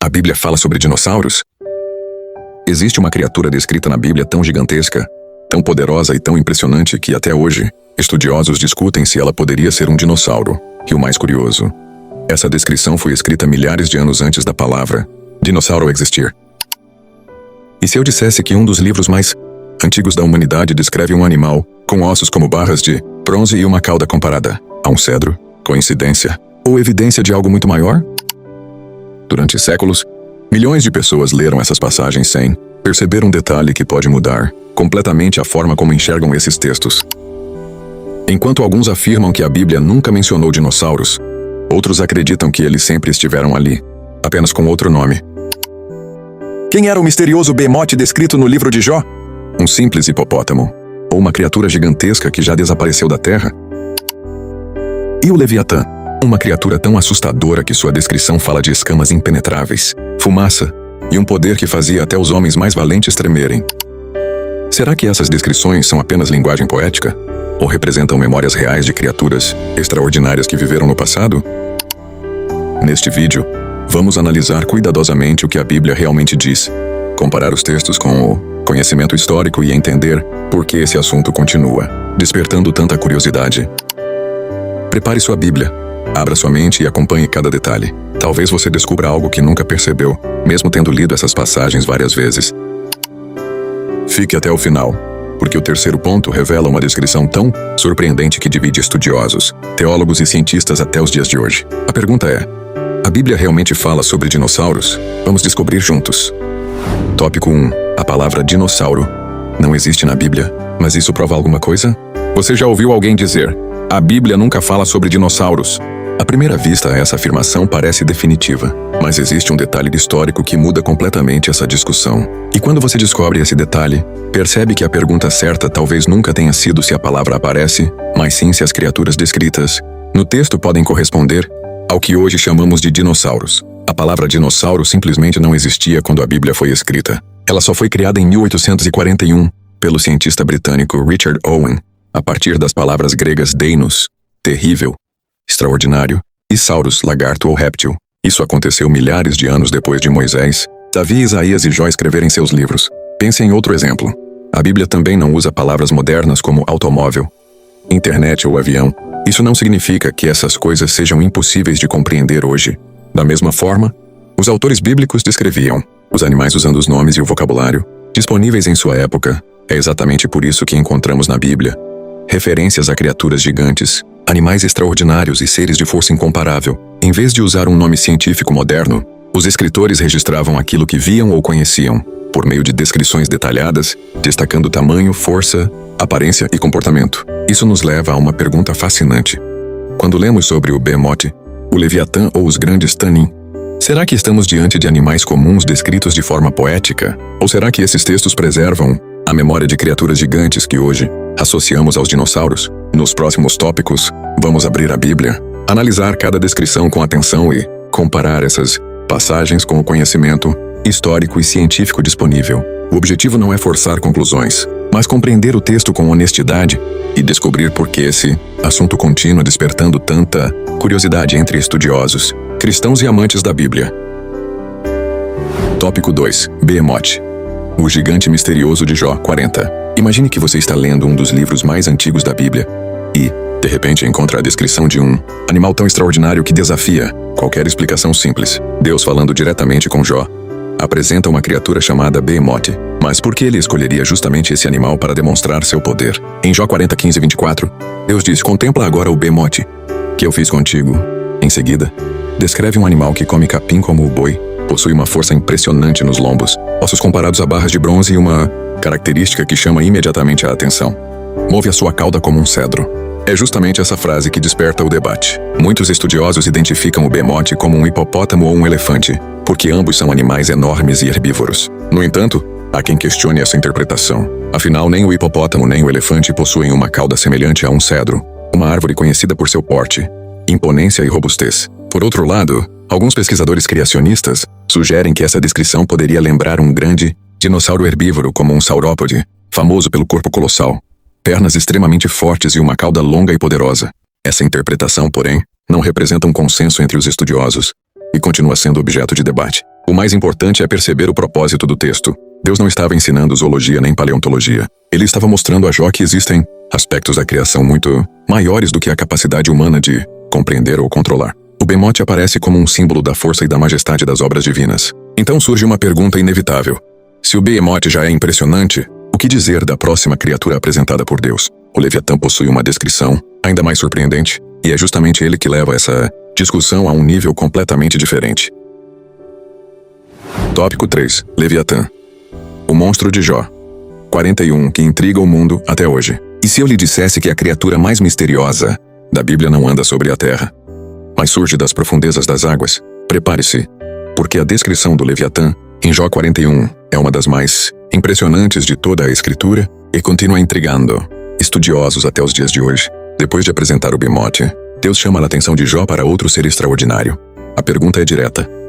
A Bíblia fala sobre dinossauros? Existe uma criatura descrita na Bíblia tão gigantesca, tão poderosa e tão impressionante que até hoje, estudiosos discutem se ela poderia ser um dinossauro. E o mais curioso, essa descrição foi escrita milhares de anos antes da palavra dinossauro existir. E se eu dissesse que um dos livros mais antigos da humanidade descreve um animal com ossos como barras de bronze e uma cauda comparada a um cedro? Coincidência? Ou evidência de algo muito maior? Durante séculos, milhões de pessoas leram essas passagens sem perceber um detalhe que pode mudar completamente a forma como enxergam esses textos. Enquanto alguns afirmam que a Bíblia nunca mencionou dinossauros, outros acreditam que eles sempre estiveram ali, apenas com outro nome. Quem era o misterioso Behemoth descrito no livro de Jó? Um simples hipopótamo, ou uma criatura gigantesca que já desapareceu da terra? E o Leviatã? Uma criatura tão assustadora que sua descrição fala de escamas impenetráveis, fumaça e um poder que fazia até os homens mais valentes tremerem. Será que essas descrições são apenas linguagem poética? Ou representam memórias reais de criaturas extraordinárias que viveram no passado? Neste vídeo, vamos analisar cuidadosamente o que a Bíblia realmente diz, comparar os textos com o conhecimento histórico e entender por que esse assunto continua despertando tanta curiosidade. Prepare sua Bíblia. Abra sua mente e acompanhe cada detalhe. Talvez você descubra algo que nunca percebeu, mesmo tendo lido essas passagens várias vezes. Fique até o final, porque o terceiro ponto revela uma descrição tão surpreendente que divide estudiosos, teólogos e cientistas até os dias de hoje. A pergunta é: a Bíblia realmente fala sobre dinossauros? Vamos descobrir juntos. Tópico 1. A palavra dinossauro não existe na Bíblia, mas isso prova alguma coisa? Você já ouviu alguém dizer: a Bíblia nunca fala sobre dinossauros? À primeira vista, essa afirmação parece definitiva, mas existe um detalhe histórico que muda completamente essa discussão. E quando você descobre esse detalhe, percebe que a pergunta certa talvez nunca tenha sido se a palavra aparece, mas sim se as criaturas descritas no texto podem corresponder ao que hoje chamamos de dinossauros. A palavra dinossauro simplesmente não existia quando a Bíblia foi escrita. Ela só foi criada em 1841 pelo cientista britânico Richard Owen, a partir das palavras gregas deinos, terrível, extraordinário, e saurus, lagarto ou réptil. Isso aconteceu milhares de anos depois de Moisés, Davi, Isaías e Jó escreverem seus livros. Pense em outro exemplo. A Bíblia também não usa palavras modernas como automóvel, internet ou avião. Isso não significa que essas coisas sejam impossíveis de compreender hoje. Da mesma forma, os autores bíblicos descreviam os animais usando os nomes e o vocabulário disponíveis em sua época. É exatamente por isso que encontramos na Bíblia referências a criaturas gigantes, animais extraordinários e seres de força incomparável. Em vez de usar um nome científico moderno, os escritores registravam aquilo que viam ou conheciam, por meio de descrições detalhadas, destacando tamanho, força, aparência e comportamento. Isso nos leva a uma pergunta fascinante. Quando lemos sobre o Behemoth, o Leviatã ou os grandes Tanim, será que estamos diante de animais comuns descritos de forma poética? Ou será que esses textos preservam a memória de criaturas gigantes que hoje associamos aos dinossauros? Nos próximos tópicos, vamos abrir a Bíblia, analisar cada descrição com atenção e comparar essas passagens com o conhecimento histórico e científico disponível. O objetivo não é forçar conclusões, mas compreender o texto com honestidade e descobrir por que esse assunto continua despertando tanta curiosidade entre estudiosos, cristãos e amantes da Bíblia. Tópico 2. Behemoth, o gigante misterioso de Jó 40. Imagine que você está lendo um dos livros mais antigos da Bíblia e, de repente, encontra a descrição de um animal tão extraordinário que desafia qualquer explicação simples. Deus, falando diretamente com Jó, apresenta uma criatura chamada Behemoth. Mas por que ele escolheria justamente esse animal para demonstrar seu poder? Em Jó 40, 15 e 24, Deus diz: contempla agora o Behemoth que eu fiz contigo. Em seguida, descreve um animal que come capim como o boi, possui uma força impressionante nos lombos, ossos comparados a barras de bronze e uma característica que chama imediatamente a atenção: move a sua cauda como um cedro. É justamente essa frase que desperta o debate. Muitos estudiosos identificam o Behemoth como um hipopótamo ou um elefante, porque ambos são animais enormes e herbívoros. No entanto, há quem questione essa interpretação. Afinal, nem o hipopótamo nem o elefante possuem uma cauda semelhante a um cedro, uma árvore conhecida por seu porte, imponência e robustez. Por outro lado, alguns pesquisadores criacionistas sugerem que essa descrição poderia lembrar um grande dinossauro herbívoro como um saurópode, famoso pelo corpo colossal, pernas extremamente fortes e uma cauda longa e poderosa. Essa interpretação, porém, não representa um consenso entre os estudiosos e continua sendo objeto de debate. O mais importante é perceber o propósito do texto. Deus não estava ensinando zoologia nem paleontologia. Ele estava mostrando a Jó que existem aspectos da criação muito maiores do que a capacidade humana de compreender ou controlar. O Behemoth aparece como um símbolo da força e da majestade das obras divinas. Então surge uma pergunta inevitável. Se o Behemoth já é impressionante, o que dizer da próxima criatura apresentada por Deus? O Leviatã possui uma descrição ainda mais surpreendente, e é justamente ele que leva essa discussão a um nível completamente diferente. Tópico 3. Leviatã. O monstro de Jó. 41, que intriga o mundo até hoje. E se eu lhe dissesse que a criatura mais misteriosa da Bíblia não anda sobre a terra, mas surge das profundezas das águas? Prepare-se, porque a descrição do Leviatã, em Jó 41, é uma das mais impressionantes de toda a Escritura e continua intrigando estudiosos até os dias de hoje. Depois de apresentar o Behemoth, Deus chama a atenção de Jó para outro ser extraordinário. A pergunta é direta.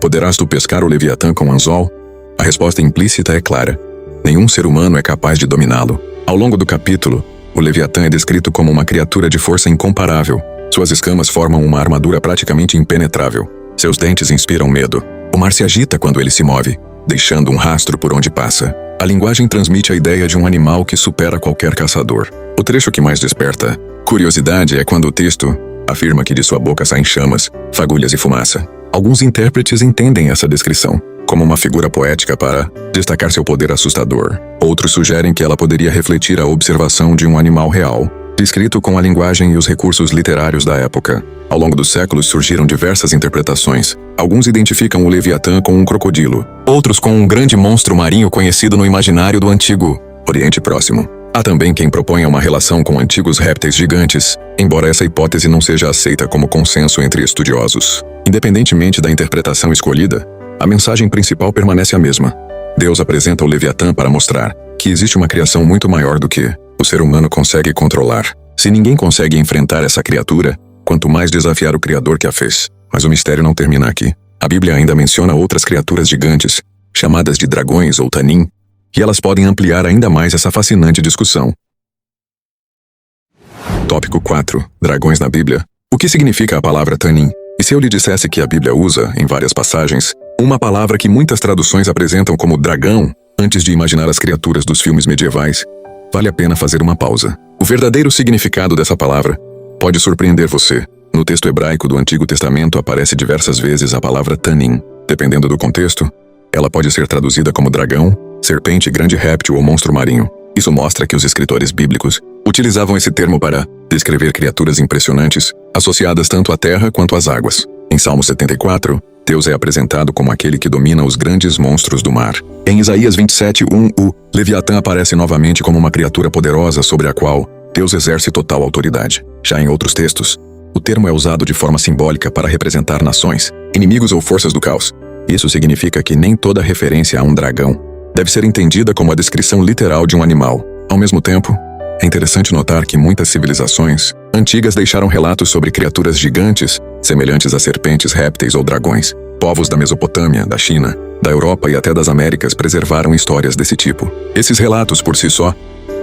Poderás tu pescar o Leviatã com anzol? A resposta implícita é clara. Nenhum ser humano é capaz de dominá-lo. Ao longo do capítulo, o Leviatã é descrito como uma criatura de força incomparável. Suas escamas formam uma armadura praticamente impenetrável. Seus dentes inspiram medo. O mar se agita quando ele se move, deixando um rastro por onde passa. A linguagem transmite a ideia de um animal que supera qualquer caçador. O trecho que mais desperta curiosidade é quando o texto afirma que de sua boca saem chamas, fagulhas e fumaça. Alguns intérpretes entendem essa descrição como uma figura poética para destacar seu poder assustador. Outros sugerem que ela poderia refletir a observação de um animal real, descrito com a linguagem e os recursos literários da época. Ao longo dos séculos surgiram diversas interpretações. Alguns identificam o Leviatã com um crocodilo, outros com um grande monstro marinho conhecido no imaginário do Antigo Oriente Próximo. Há também quem proponha uma relação com antigos répteis gigantes, embora essa hipótese não seja aceita como consenso entre estudiosos. Independentemente da interpretação escolhida, a mensagem principal permanece a mesma. Deus apresenta o Leviatã para mostrar que existe uma criação muito maior do que o ser humano consegue controlar. Se ninguém consegue enfrentar essa criatura, quanto mais desafiar o Criador que a fez. Mas o mistério não termina aqui. A Bíblia ainda menciona outras criaturas gigantes, chamadas de dragões ou tanim, e elas podem ampliar ainda mais essa fascinante discussão. Tópico 4. Dragões na Bíblia. O que significa a palavra tanim? E se eu lhe dissesse que a Bíblia usa, em várias passagens, uma palavra que muitas traduções apresentam como dragão, antes de imaginar as criaturas dos filmes medievais, vale a pena fazer uma pausa. O verdadeiro significado dessa palavra pode surpreender você. No texto hebraico do Antigo Testamento aparece diversas vezes a palavra tanim. Dependendo do contexto, ela pode ser traduzida como dragão, serpente, grande réptil ou monstro marinho. Isso mostra que os escritores bíblicos utilizavam esse termo para descrever criaturas impressionantes, associadas tanto à terra quanto às águas. Em Salmo 74, Deus é apresentado como aquele que domina os grandes monstros do mar. Em Isaías 27:1, o Leviatã aparece novamente como uma criatura poderosa sobre a qual Deus exerce total autoridade. Já em outros textos, o termo é usado de forma simbólica para representar nações, inimigos ou forças do caos. Isso significa que nem toda referência a um dragão deve ser entendida como a descrição literal de um animal. Ao mesmo tempo, é interessante notar que muitas civilizações antigas deixaram relatos sobre criaturas gigantes, semelhantes a serpentes, répteis ou dragões. Povos da Mesopotâmia, da China, da Europa e até das Américas preservaram histórias desse tipo. Esses relatos, por si só,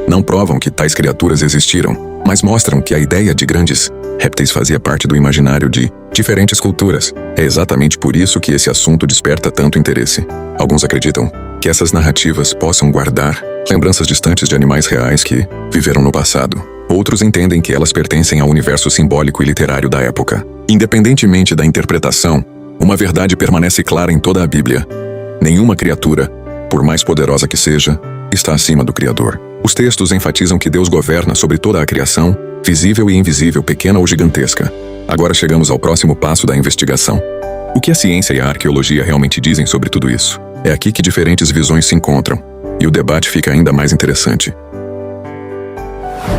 não provam que tais criaturas existiram, mas mostram que a ideia de grandes répteis fazia parte do imaginário de diferentes culturas. É exatamente por isso que esse assunto desperta tanto interesse. Alguns acreditam que essas narrativas possam guardar lembranças distantes de animais reais que viveram no passado. Outros entendem que elas pertencem ao universo simbólico e literário da época. Independentemente da interpretação, uma verdade permanece clara em toda a Bíblia. Nenhuma criatura, por mais poderosa que seja, está acima do Criador. Os textos enfatizam que Deus governa sobre toda a criação, visível e invisível, pequena ou gigantesca. Agora chegamos ao próximo passo da investigação. O que a ciência e a arqueologia realmente dizem sobre tudo isso? É aqui que diferentes visões se encontram, e o debate fica ainda mais interessante.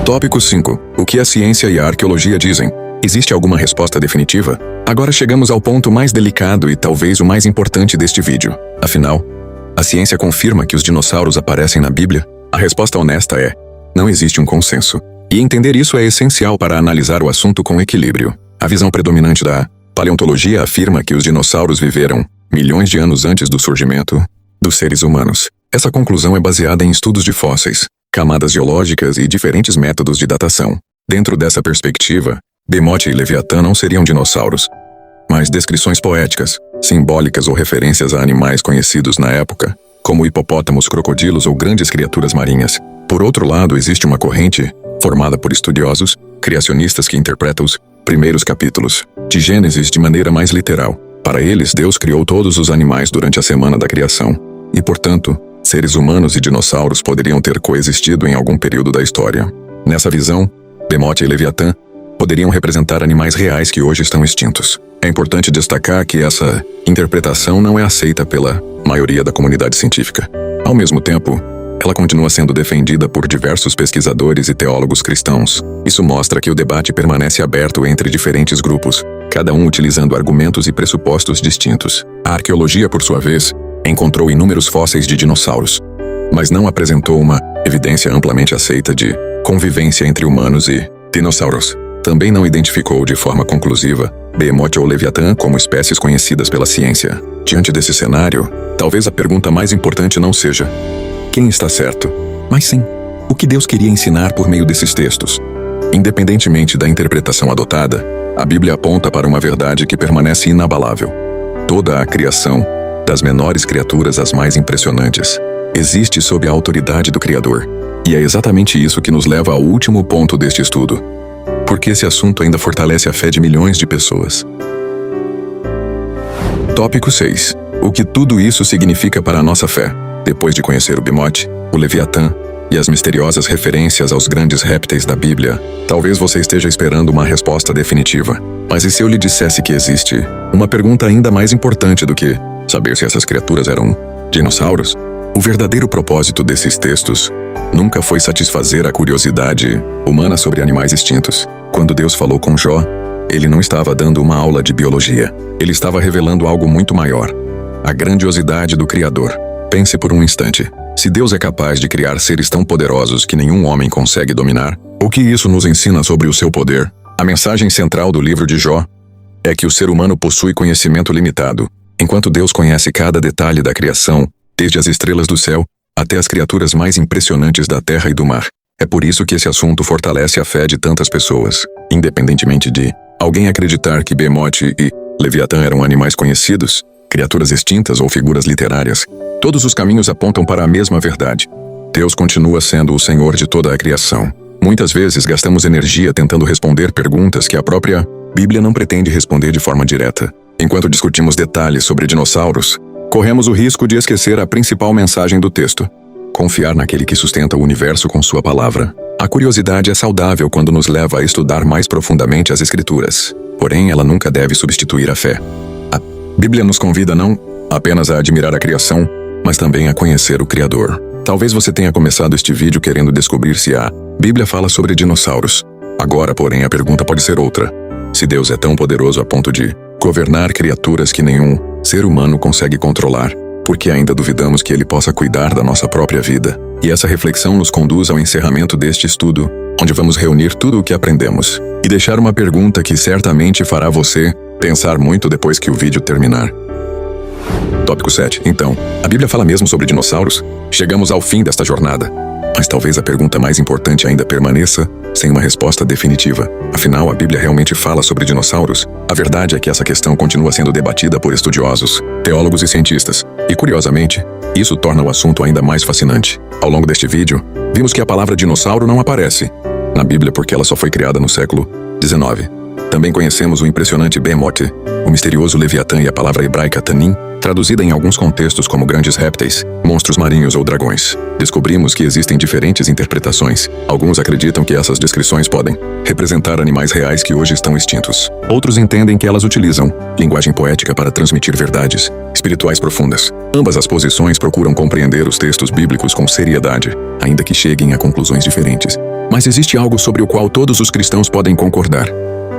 Tópico 5. O que a ciência e a arqueologia dizem? Existe alguma resposta definitiva? Agora chegamos ao ponto mais delicado e talvez o mais importante deste vídeo. Afinal, a ciência confirma que os dinossauros aparecem na Bíblia? A resposta honesta é: não existe um consenso. E entender isso é essencial para analisar o assunto com equilíbrio. A visão predominante da paleontologia afirma que os dinossauros viveram milhões de anos antes do surgimento dos seres humanos. Essa conclusão é baseada em estudos de fósseis, camadas geológicas e diferentes métodos de datação. Dentro dessa perspectiva, Behemoth e Leviatã não seriam dinossauros, mas descrições poéticas, simbólicas ou referências a animais conhecidos na época, como hipopótamos, crocodilos ou grandes criaturas marinhas. Por outro lado, existe uma corrente, formada por estudiosos, criacionistas que interpretam os primeiros capítulos de Gênesis de maneira mais literal. Para eles, Deus criou todos os animais durante a semana da criação, e, portanto, seres humanos e dinossauros poderiam ter coexistido em algum período da história. Nessa visão, Behemoth e Leviatã poderiam representar animais reais que hoje estão extintos. É importante destacar que essa interpretação não é aceita pela maioria da comunidade científica. Ao mesmo tempo, ela continua sendo defendida por diversos pesquisadores e teólogos cristãos. Isso mostra que o debate permanece aberto entre diferentes grupos, cada um utilizando argumentos e pressupostos distintos. A arqueologia, por sua vez, encontrou inúmeros fósseis de dinossauros, mas não apresentou uma evidência amplamente aceita de convivência entre humanos e dinossauros. Também não identificou de forma conclusiva Behemoth ou Leviatã como espécies conhecidas pela ciência. Diante desse cenário, talvez a pergunta mais importante não seja quem está certo, mas sim, o que Deus queria ensinar por meio desses textos. Independentemente da interpretação adotada, a Bíblia aponta para uma verdade que permanece inabalável. Toda a criação, das menores criaturas às mais impressionantes, existe sob a autoridade do Criador. E é exatamente isso que nos leva ao último ponto deste estudo. Porque esse assunto ainda fortalece a fé de milhões de pessoas. Tópico 6. O que tudo isso significa para a nossa fé? Depois de conhecer o Behemoth, o Leviatã e as misteriosas referências aos grandes répteis da Bíblia, talvez você esteja esperando uma resposta definitiva. Mas e se eu lhe dissesse que existe uma pergunta ainda mais importante do que saber se essas criaturas eram dinossauros? O verdadeiro propósito desses textos nunca foi satisfazer a curiosidade humana sobre animais extintos. Quando Deus falou com Jó, ele não estava dando uma aula de biologia. Ele estava revelando algo muito maior: a grandiosidade do Criador. Pense por um instante. Se Deus é capaz de criar seres tão poderosos que nenhum homem consegue dominar, o que isso nos ensina sobre o seu poder? A mensagem central do livro de Jó é que o ser humano possui conhecimento limitado, enquanto Deus conhece cada detalhe da criação, desde as estrelas do céu até as criaturas mais impressionantes da terra e do mar. É por isso que esse assunto fortalece a fé de tantas pessoas. Independentemente de alguém acreditar que Behemoth e Leviatã eram animais conhecidos, criaturas extintas ou figuras literárias, todos os caminhos apontam para a mesma verdade. Deus continua sendo o Senhor de toda a criação. Muitas vezes gastamos energia tentando responder perguntas que a própria Bíblia não pretende responder de forma direta. Enquanto discutimos detalhes sobre dinossauros, corremos o risco de esquecer a principal mensagem do texto: confiar naquele que sustenta o universo com sua palavra. A curiosidade é saudável quando nos leva a estudar mais profundamente as Escrituras. Porém, ela nunca deve substituir a fé. A Bíblia nos convida não apenas a admirar a criação, mas também a conhecer o Criador. Talvez você tenha começado este vídeo querendo descobrir se a Bíblia fala sobre dinossauros. Agora, porém, a pergunta pode ser outra. Se Deus é tão poderoso a ponto de governar criaturas que nenhum ser humano consegue controlar, por que ainda duvidamos que ele possa cuidar da nossa própria vida? E essa reflexão nos conduz ao encerramento deste estudo, onde vamos reunir tudo o que aprendemos e deixar uma pergunta que certamente fará você pensar muito depois que o vídeo terminar. Tópico 7. Então, a Bíblia fala mesmo sobre dinossauros? Chegamos ao fim desta jornada. Mas talvez a pergunta mais importante ainda permaneça sem uma resposta definitiva. Afinal, a Bíblia realmente fala sobre dinossauros? A verdade é que essa questão continua sendo debatida por estudiosos, teólogos e cientistas. E, curiosamente, isso torna o assunto ainda mais fascinante. Ao longo deste vídeo, vimos que a palavra dinossauro não aparece na Bíblia porque ela só foi criada no século XIX. Também conhecemos o impressionante Behemoth, o misterioso Leviatã e a palavra hebraica Tanim, traduzida em alguns contextos como grandes répteis, monstros marinhos ou dragões. Descobrimos que existem diferentes interpretações. Alguns acreditam que essas descrições podem representar animais reais que hoje estão extintos. Outros entendem que elas utilizam linguagem poética para transmitir verdades espirituais profundas. Ambas as posições procuram compreender os textos bíblicos com seriedade, ainda que cheguem a conclusões diferentes. Mas existe algo sobre o qual todos os cristãos podem concordar.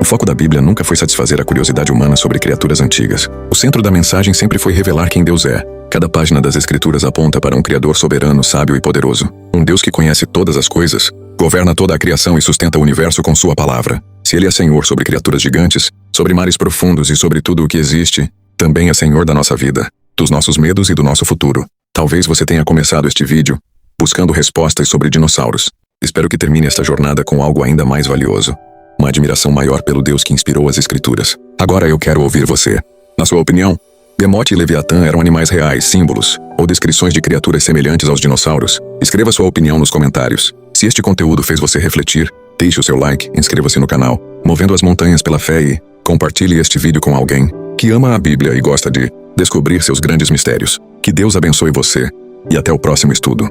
O foco da Bíblia nunca foi satisfazer a curiosidade humana sobre criaturas antigas. O centro da mensagem sempre foi revelar quem Deus é. Cada página das Escrituras aponta para um Criador soberano, sábio e poderoso. Um Deus que conhece todas as coisas, governa toda a criação e sustenta o universo com sua palavra. Se Ele é Senhor sobre criaturas gigantes, sobre mares profundos e sobre tudo o que existe, também é Senhor da nossa vida, dos nossos medos e do nosso futuro. Talvez você tenha começado este vídeo buscando respostas sobre dinossauros. Espero que termine esta jornada com algo ainda mais valioso: uma admiração maior pelo Deus que inspirou as Escrituras. Agora eu quero ouvir você. Na sua opinião, Behemoth e Leviatã eram animais reais, símbolos, ou descrições de criaturas semelhantes aos dinossauros? Escreva sua opinião nos comentários. Se este conteúdo fez você refletir, deixe o seu like, inscreva-se no canal, Movendo as Montanhas pela Fé e compartilhe este vídeo com alguém que ama a Bíblia e gosta de descobrir seus grandes mistérios. Que Deus abençoe você e até o próximo estudo.